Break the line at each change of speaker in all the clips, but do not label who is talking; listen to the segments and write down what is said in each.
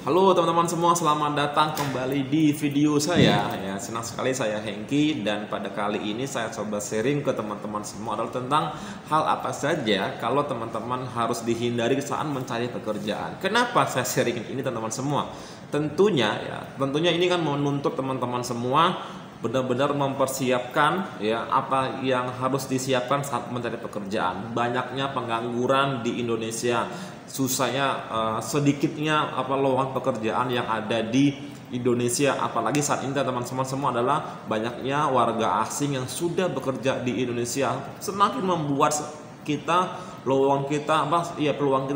Halo teman-teman semua, selamat datang kembali di video saya. Ya, senang sekali saya Hengki, dan pada kali ini saya coba sharing ke teman-teman semua adalah tentang hal apa saja kalau teman-teman harus dihindari saat mencari pekerjaan. Kenapa saya sharing ini teman-teman semua? Tentunya ini kan menuntut teman-teman semua benar-benar mempersiapkan apa yang harus disiapkan saat mencari pekerjaan. Banyaknya pengangguran di Indonesia, susahnya sedikitnya lowongan pekerjaan yang ada di Indonesia, apalagi saat ini teman-teman semua adalah banyaknya warga asing yang sudah bekerja di Indonesia, semakin membuat kita peluang kita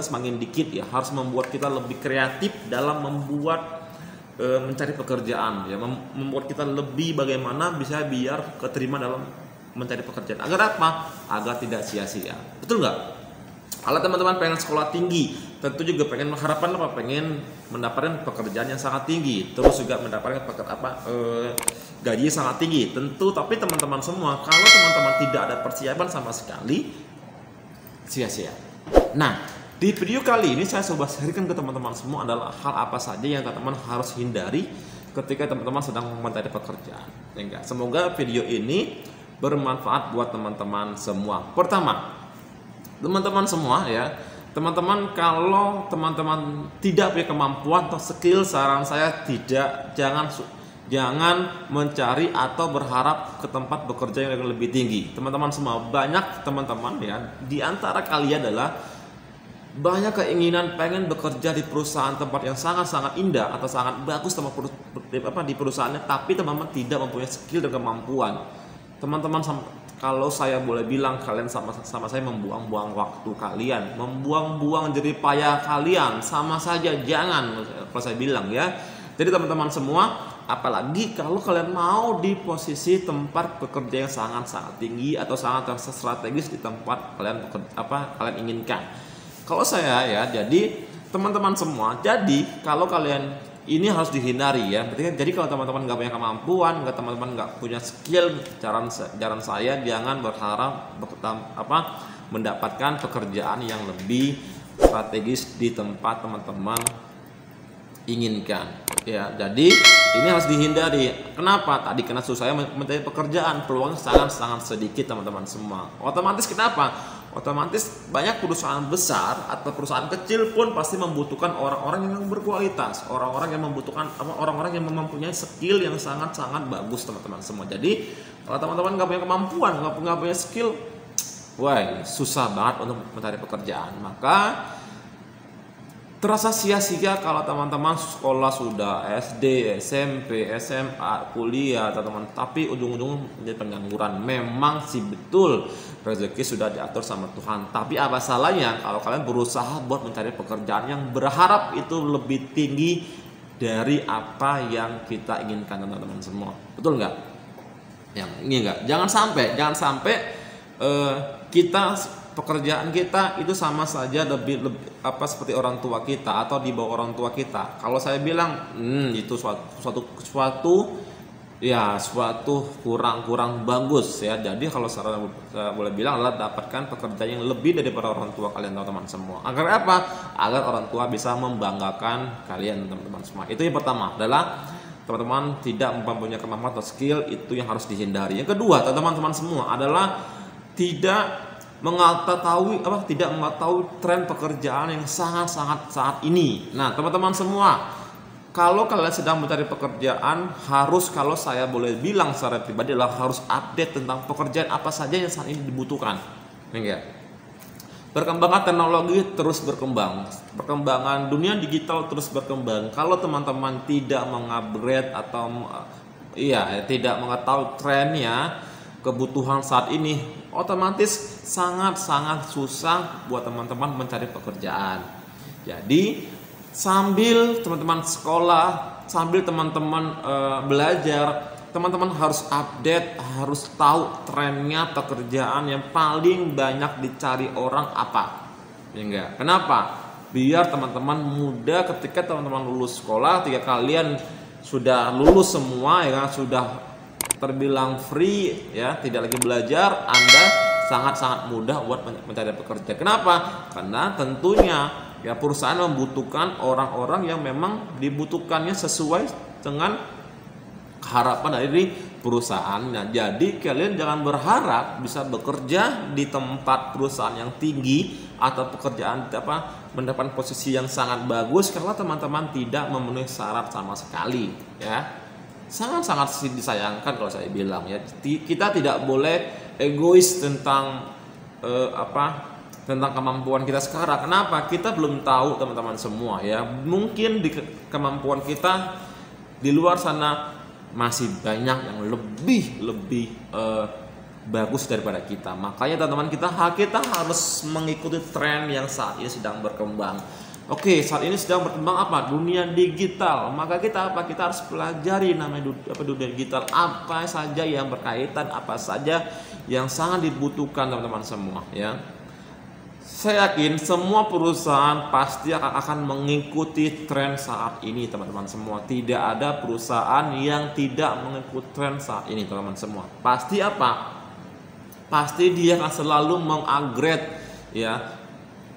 semakin dikit harus membuat kita lebih kreatif dalam membuat mencari pekerjaan, membuat kita lebih bagaimana bisa biar keterima dalam mencari pekerjaan. Agar apa? Agar tidak sia-sia. Betul nggak? Kalau teman-teman pengen sekolah tinggi, tentu juga pengen mendapatkan pekerjaan yang sangat tinggi, terus juga mendapatkan gaji sangat tinggi. Tentu, tapi teman-teman semua, kalau teman-teman tidak ada persiapan sama sekali, sia-sia. Nah, di video kali ini saya coba sharingkan ke teman-teman semua adalah hal apa saja yang teman-teman harus hindari ketika teman-teman sedang mencari pekerjaan. Semoga video ini bermanfaat buat teman-teman semua. Pertama, teman-teman semua teman-teman kalau teman-teman tidak punya kemampuan atau skill, saran saya jangan mencari atau berharap ke tempat bekerja yang lebih tinggi. Teman-teman semua, banyak teman-teman di antara kalian adalah banyak keinginan pengen bekerja di perusahaan tempat yang sangat-sangat indah atau sangat bagus di perusahaannya, tapi teman-teman tidak mempunyai skill dan kemampuan. Teman-teman, kalau saya boleh bilang, kalian sama saya membuang-buang waktu kalian, membuang-buang jerih payah kalian, sama saja. Jangan, kalau saya bilang Jadi teman-teman semua, apalagi kalau kalian mau di posisi tempat bekerja yang sangat-sangat tinggi atau sangat strategis di tempat kalian inginkan. Kalau saya jadi teman-teman semua, jadi kalau kalian ini harus dihindari Jadi kalau teman-teman nggak punya kemampuan, teman-teman nggak punya skill, jalan saya jangan berharap mendapatkan pekerjaan yang lebih strategis di tempat teman-teman inginkan. Jadi ini harus dihindari. Kenapa? Tadi karena susahnya mencari pekerjaan, peluangnya sangat-sangat sedikit teman-teman semua. Otomatis kenapa? Otomatis banyak perusahaan besar atau perusahaan kecil pun pasti membutuhkan orang-orang yang berkualitas, orang-orang yang mempunyai skill yang sangat-sangat bagus teman-teman semua. Jadi kalau teman-teman nggak punya kemampuan, nggak punya skill, susah banget untuk mencari pekerjaan. Maka terasa sia-sia kalau teman-teman sekolah sudah SD, SMP, SMA, kuliah, tapi ujung-ujungnya menjadi pengangguran. Memang sih betul, rezeki sudah diatur sama Tuhan. Tapi apa salahnya kalau kalian berusaha buat mencari pekerjaan yang berharap itu lebih tinggi dari apa yang kita inginkan, teman-teman semua. Betul nggak? Yang ini nggak? Jangan sampai pekerjaan kita itu sama saja lebih seperti orang tua kita atau di bawah orang tua kita. Kalau saya bilang itu suatu kurang bagus Jadi kalau saya boleh bilang adalah dapatkan pekerjaan yang lebih daripada orang tua kalian, teman-teman semua. Agar apa? Agar orang tua bisa membanggakan kalian, teman-teman semua. Itu yang pertama adalah teman-teman tidak mempunyai kemampuan atau skill, itu yang harus dihindari. Yang kedua, teman-teman semua adalah tidak mengetahui tren pekerjaan yang sangat saat ini. Nah, teman-teman semua, kalau kalian sedang mencari pekerjaan, kalau saya boleh bilang secara pribadi adalah harus update tentang pekerjaan apa saja yang saat ini dibutuhkan. Perkembangan teknologi terus berkembang, perkembangan dunia digital terus berkembang. Kalau teman-teman tidak mengupgrade atau tidak mengetahui trennya, kebutuhan saat ini, otomatis sangat susah buat teman-teman mencari pekerjaan. Jadi sambil teman-teman sekolah, sambil teman-teman belajar, teman-teman harus update, harus tahu trennya pekerjaan yang paling banyak dicari orang apa. Kenapa? Biar teman-teman mudah ketika teman-teman lulus sekolah, ketika kalian sudah lulus semua sudah terbilang free tidak lagi belajar, Anda sangat mudah buat mencari pekerja. Kenapa? Karena tentunya Ya, perusahaan membutuhkan orang-orang yang memang dibutuhkannya sesuai dengan harapan dari perusahaannya. Jadi kalian jangan berharap bisa bekerja di tempat perusahaan yang tinggi atau pekerjaan mendapat posisi yang sangat bagus kalau teman-teman tidak memenuhi syarat sama sekali, ya. Sangat-sangat disayangkan kalau saya bilang, ya. Kita tidak boleh egois tentang tentang kemampuan kita sekarang. Kenapa? Kita belum tahu, teman-teman semua, ya. Mungkin di kemampuan kita di luar sana masih banyak yang lebih bagus daripada kita. Makanya teman-teman, kita harus mengikuti tren yang saat ini sedang berkembang. Oke, saat ini sedang berkembang apa? Dunia digital. Maka kita Kita harus pelajari namanya dunia digital, apa saja yang berkaitan, apa saja yang sangat dibutuhkan teman-teman semua, ya. Saya yakin semua perusahaan pasti akan mengikuti tren saat ini, teman-teman semua. Tidak ada perusahaan yang tidak mengikuti tren saat ini, teman-teman semua. Pasti Pasti dia akan selalu mengupgrade, ya,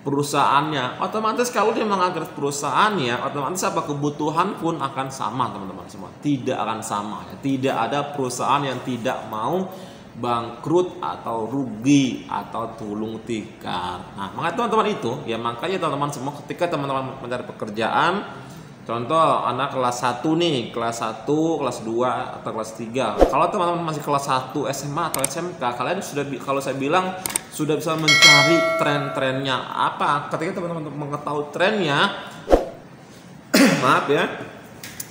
perusahaannya. Otomatis kalau dia mengupgrade perusahaannya, otomatis kebutuhan pun akan sama, teman-teman semua. Tidak akan sama, ya. Tidak ada perusahaan yang tidak mau bangkrut atau rugi atau gulung tikar. Nah, makanya teman-teman semua, ketika teman-teman mencari pekerjaan, contoh anak kelas 1 nih, kelas 1, kelas 2 atau kelas 3. Kalau teman-teman masih kelas 1 SMA atau SMK, kalian kalau saya bilang sudah bisa mencari tren-trennya apa. Ketika teman-teman mengetahui trennya, maaf ya,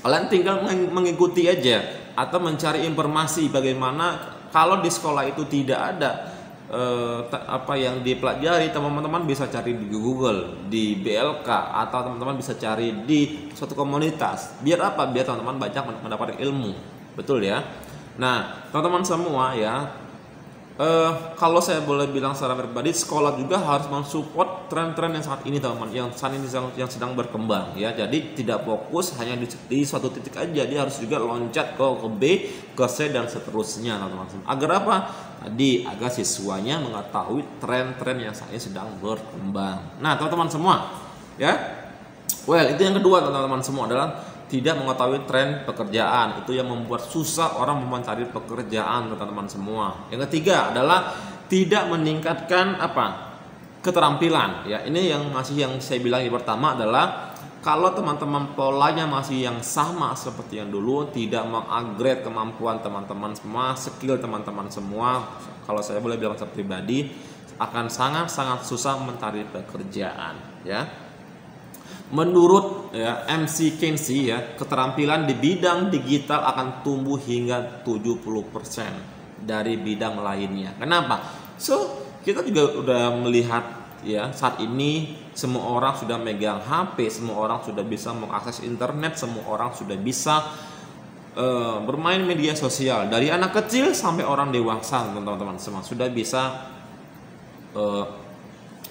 kalian tinggal mengikuti aja atau mencari informasi bagaimana. Kalau di sekolah itu tidak ada apa yang dipelajari, teman-teman bisa cari di Google, di BLK, atau teman-teman bisa cari di suatu komunitas. Biar apa? Biar teman-teman banyak mendapatkan ilmu. Betul ya? Nah, teman-teman semua, ya, kalau saya boleh bilang secara pribadi, sekolah juga harus mensupport tren-tren yang saat ini, teman-teman, yang sedang berkembang, ya. Jadi tidak fokus hanya di suatu titik aja, dia harus juga loncat ke B, ke C, dan seterusnya, teman-teman. Agar apa? Tadi agar siswanya mengetahui tren-tren yang saat ini sedang berkembang. Nah, teman-teman semua, ya. Itu yang kedua, teman-teman semua, adalah tidak mengetahui tren pekerjaan. Itu yang membuat susah orang mencari pekerjaan, teman-teman semua. Yang ketiga adalah tidak meningkatkan keterampilan, ya. Ini yang saya bilang yang pertama adalah kalau teman-teman polanya masih yang sama seperti yang dulu, tidak mengupgrade kemampuan teman-teman semua, skill teman-teman semua, kalau saya boleh bilang secara pribadi, akan sangat-sangat susah mencari pekerjaan, ya. Menurut, ya, MC Kinsey, ya, keterampilan di bidang digital akan tumbuh hingga 70% dari bidang lainnya. Kenapa? Kita juga udah melihat, ya, saat ini semua orang sudah megang HP, semua orang sudah bisa mengakses internet, semua orang sudah bisa bermain media sosial. Dari anak kecil sampai orang dewasa, teman-teman semua sudah bisa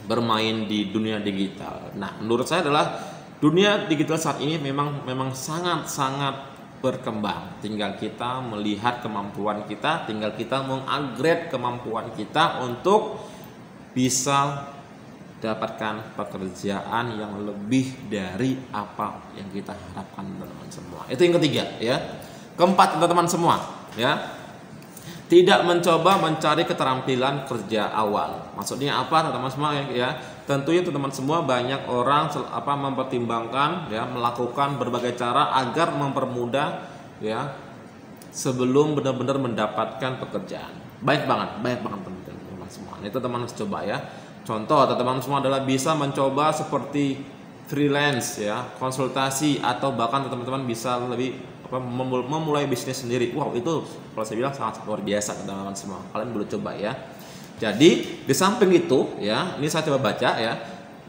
bermain di dunia digital. Nah, menurut saya adalah dunia digital saat ini memang sangat-sangat berkembang. Tinggal kita melihat kemampuan kita, tinggal kita mengupgrade kemampuan kita untuk bisa dapatkan pekerjaan yang lebih dari apa yang kita harapkan, teman-teman semua. Itu yang ketiga, ya. Keempat, teman-teman semua, ya. Tidak mencoba mencari keterampilan kerja awal. Maksudnya apa, teman-teman semua, ya? Tentunya teman-teman semua banyak orang mempertimbangkan, ya, melakukan berbagai cara agar mempermudah, ya, sebelum benar-benar mendapatkan pekerjaan. Baik banget teman-teman semua. Itu teman-teman harus coba, ya. Contoh teman-teman semua adalah bisa mencoba seperti freelance, ya, konsultasi, atau bahkan teman-teman bisa memulai bisnis sendiri. Wow, itu kalau saya bilang sangat luar biasa, teman-teman semua. Kalian boleh coba, ya. Jadi di samping itu, ya, ini saya coba baca, ya,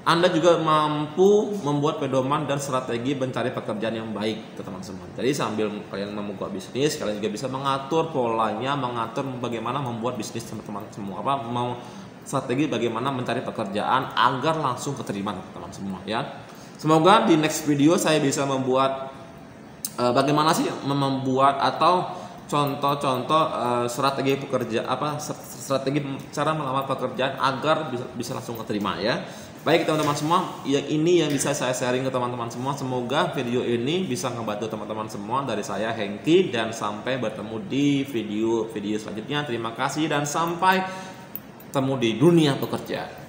Anda juga mampu membuat pedoman dan strategi mencari pekerjaan yang baik, teman-teman semua. Jadi sambil kalian membuka bisnis, kalian juga bisa mengatur polanya, mengatur bagaimana membuat bisnis, teman-teman semua. Strategi bagaimana mencari pekerjaan agar langsung keterima, teman-teman semua, ya. Semoga di next video saya bisa membuat bagaimana sih membuat atau contoh-contoh strategi cara melamar pekerjaan agar bisa langsung keterima, ya. Baik teman-teman semua, ini yang bisa saya sharing ke teman-teman semua. Semoga video ini bisa membantu teman-teman semua. Dari saya Hengki, dan sampai bertemu di video selanjutnya. Terima kasih dan sampai ketemu di dunia pekerja.